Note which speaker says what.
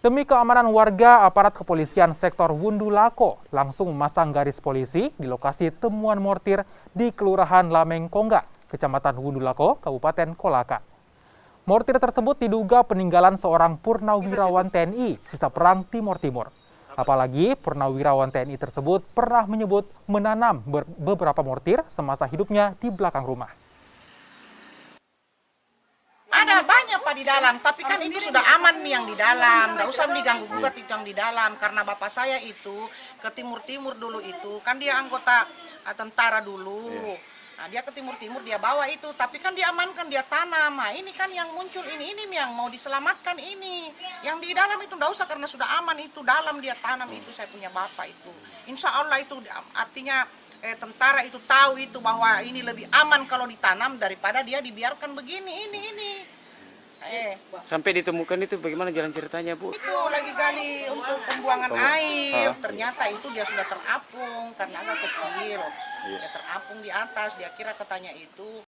Speaker 1: Demi keamanan warga, aparat kepolisian sektor Wundu Lako langsung memasang garis polisi di lokasi temuan mortir di Kelurahan Lameng Kongga, Kecamatan Wundu Lako, Kabupaten Kolaka. Mortir tersebut diduga peninggalan seorang purnawirawan TNI sisa Perang Timur Timur. Apalagi purnawirawan TNI tersebut pernah menyebut menanam beberapa mortir semasa hidupnya di belakang rumah.
Speaker 2: Ada banyak Pak di dalam, tapi kan itu sudah aman nih yang di dalam. Nggak usah diganggu gugat itu yang di dalam, karena bapak saya itu ke timur-timur dulu itu, kan dia anggota tentara dulu. Nah, dia ke timur-timur dia bawa itu, tapi kan dia amankan, dia tanam. Nah, ini kan yang muncul ini yang mau diselamatkan ini. Yang di dalam itu nggak usah karena sudah aman itu, dalam dia tanam itu saya punya bapak itu. Insya Allah itu artinya tentara itu tahu itu bahwa ini lebih aman kalau ditanam daripada dia dibiarkan begini ini.
Speaker 3: Sampai ditemukan itu bagaimana jalan ceritanya, Bu?
Speaker 2: Itu lagi gali untuk pembuangan air, ternyata itu dia sudah terapung karena agak kecil. Dia terapung di atas, dia kira katanya itu